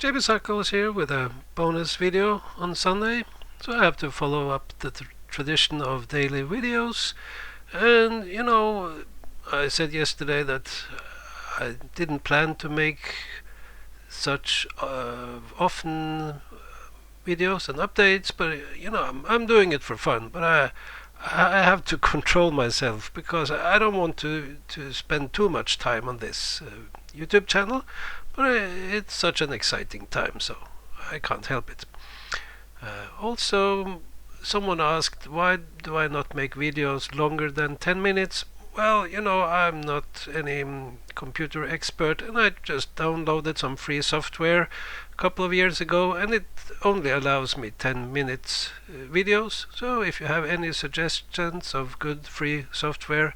JB Cycles here with a bonus video on Sunday. So I have to follow up the tradition of daily videos. And I said yesterday that I didn't plan to make such often videos and updates, but I'm doing it for fun. But I have to control myself because I don't want to spend too much time on this YouTube channel. But it's such an exciting time, so I can't help it. Also, someone asked, why do I not make videos longer than 10 minutes? Well, I'm not any computer expert, and I just downloaded some free software a couple of years ago, and it only allows me 10 minutes videos. So if you have any suggestions of good free software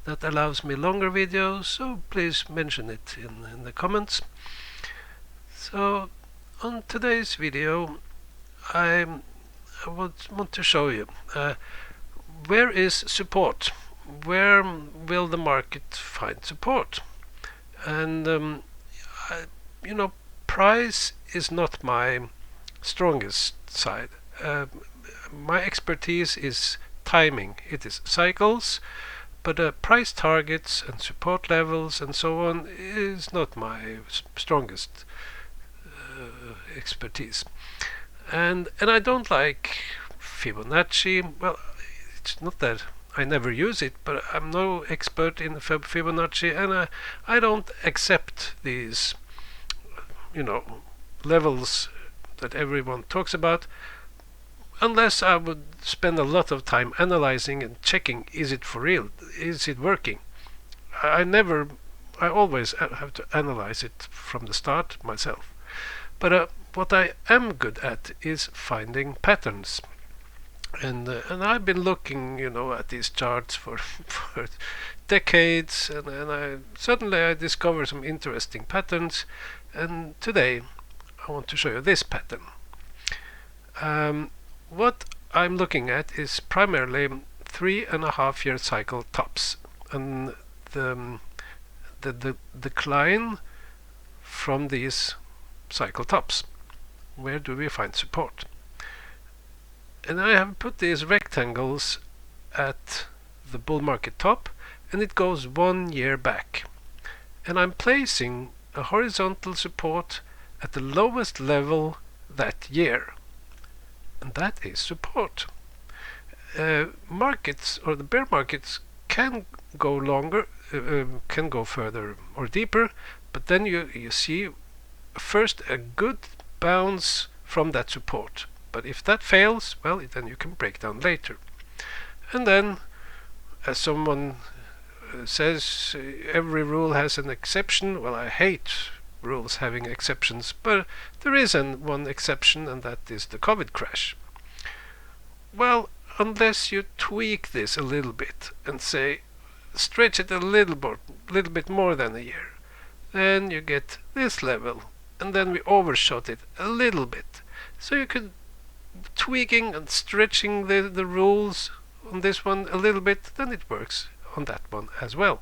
that allows me longer videos, so please mention it in the comments. So on today's video I want to show you where is support, where will the market find support. And price is not my strongest side. My expertise is timing, it is cycles, but price targets and support levels and so on is not my strongest expertise. And I don't like Fibonacci. Well, it's not that I never use it, but I'm no expert in Fibonacci, and I don't accept these levels that everyone talks about unless I would spend a lot of time analyzing and checking, is it for real, is it working. I always have to analyze it from the start myself. But what I am good at is finding patterns, and I've been looking at these charts for decades, and suddenly I discover some interesting patterns, and today I want to show you this pattern. What I'm looking at is primarily 3.5-year cycle tops, and the decline from these cycle tops. Where do we find support? And I have put these rectangles at the bull market top, and it goes 1 year back, and I'm placing a horizontal support at the lowest level that year, and that is support. Markets, or the bear markets, can go longer, can go further or deeper, but then you see first a good bounce from that support. But if that fails, well, then you can break down later. And then, as someone says, every rule has an exception. Well, I hate rules having exceptions, but there is one exception, and that is the COVID crash. Well, unless you tweak this a little bit and say, stretch it a little bit more than a year, then you get this level, and then we overshot it a little bit. So you could tweaking and stretching the rules on this one a little bit, then it works on that one as well.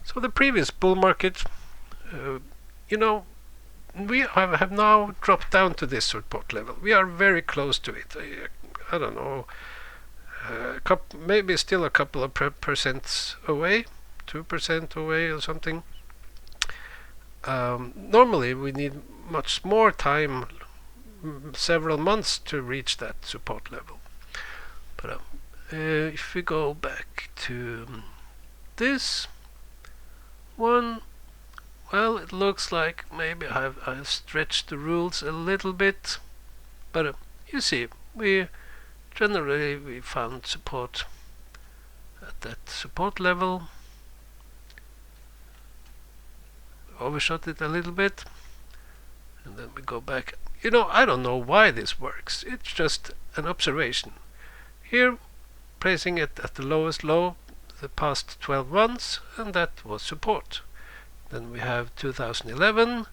So the previous bull market, we have now dropped down to this support level. We are very close to it. I don't know, maybe still a couple of percents away, 2% away or something. Normally we need much more time, several months, to reach that support level. But if we go back to this one, well, it looks like maybe I've stretched the rules a little bit, but you see, we found support at that support level. Overshot it a little bit, and then we go back. I don't know why this works. It's just an observation. Here, placing it at the lowest low the past 12 months, and that was support. Then we have 2011.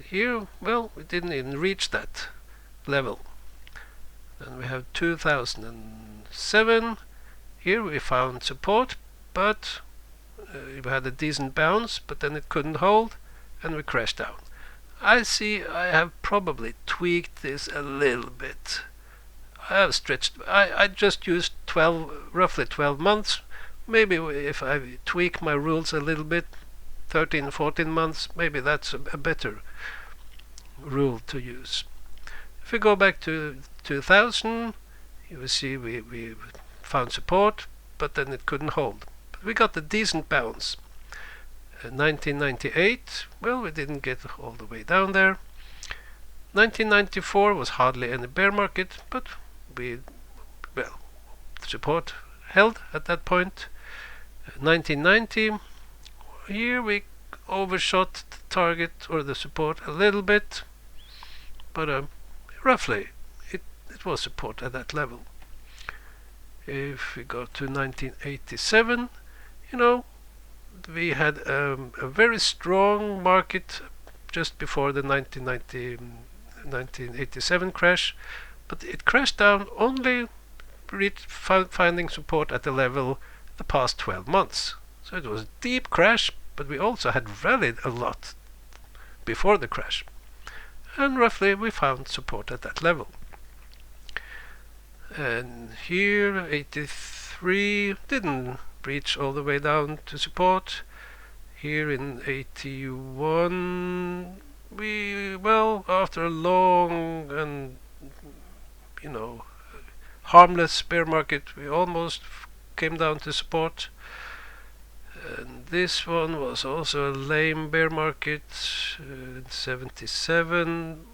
Here, well, we didn't even reach that level. Then we have 2007. Here we found support, but we had a decent bounce, but then it couldn't hold, and we crashed down. I see I have probably tweaked this a little bit. I have stretched. I just used roughly 12 months. Maybe if I tweak my rules a little bit, 13, 14 months, maybe that's a better rule to use. If we go back to 2000, you will see we found support, but then it couldn't hold. But we got a decent bounce. 1998, well, we didn't get all the way down there. 1994 was hardly any bear market, but the support held at that point. 1990, here we overshot the target or the support a little bit, but roughly it was support at that level. If we go to 1987, we had a very strong market just before the 1987 crash, but it crashed down only finding support at the level the past 12 months. So it was a deep crash, but we also had rallied a lot before the crash. And roughly we found support at that level. And here 83 didn't reach all the way down to support. Here in 81 after a long and harmless bear market, we almost came down to support. And this one was also a lame bear market. 77,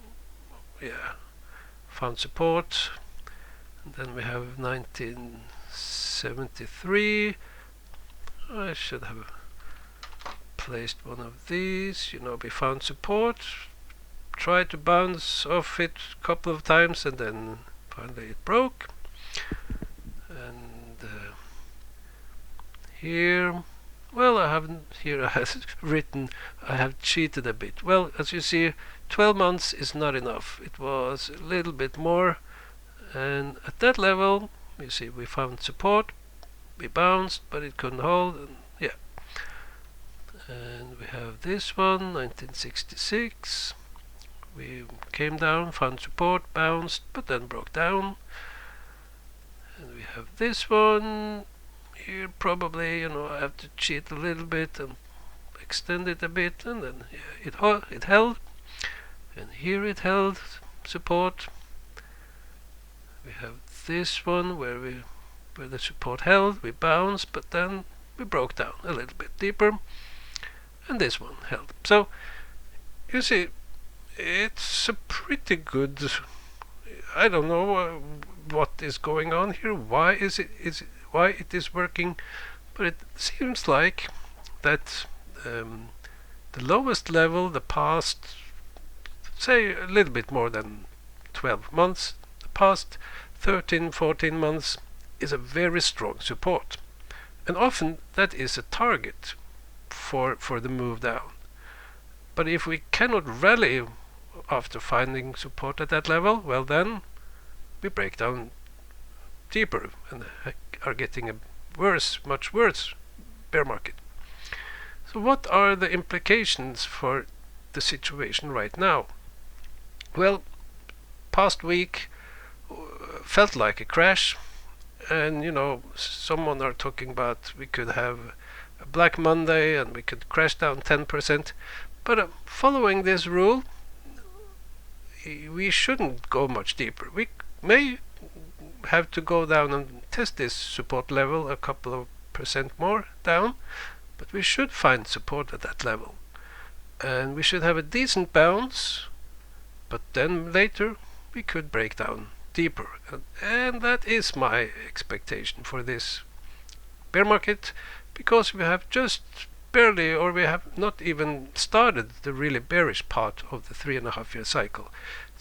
found support. And then we have 1973. I should have placed one of these. We found support, tried to bounce off it a couple of times, and then finally it broke. And here, I have written, I have cheated a bit. Well, as you see, 12 months is not enough. It was a little bit more, and at that level, you see, we found support, we bounced, but it couldn't hold, and and we have this one, 1966. We came down, found support, bounced, but then broke down. And we have this one. Here probably, I have to cheat a little bit and extend it a bit, and then it held. And here it held support. We have this one where the support held, we bounced, but then we broke down a little bit deeper. And this one held. So you see, it's a pretty good. I don't know what is going on here. Why it is working? But it seems like that the lowest level, the past, say a little bit more than 12 months, the past 13, 14 months is a very strong support, and often that is a target for the move down. But if we cannot rally after finding support at that level, well, then we break down deeper and are getting a much worse bear market. So what are the implications for the situation right now? Well, past week felt like a crash, and someone are talking about we could have a Black Monday and we could crash down 10%. But following this rule, we shouldn't go much deeper. We may have to go down and test this support level a couple of percent more down, but we should find support at that level. And we should have a decent bounce, but then later we could break down deeper. And that is my expectation for this bear market, because we have just barely, or we have not even started the really bearish part of the 3.5-year cycle.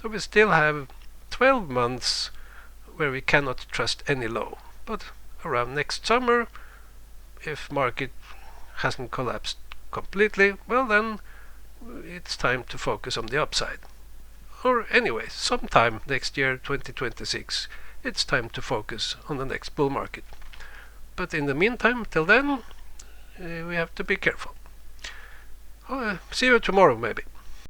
So we still have 12 months where we cannot trust any low. But around next summer, if market hasn't collapsed completely, well, then it's time to focus on the upside. Or anyway, sometime next year, 2026, it's time to focus on the next bull market. But in the meantime, till then, we have to be careful. See you tomorrow, maybe.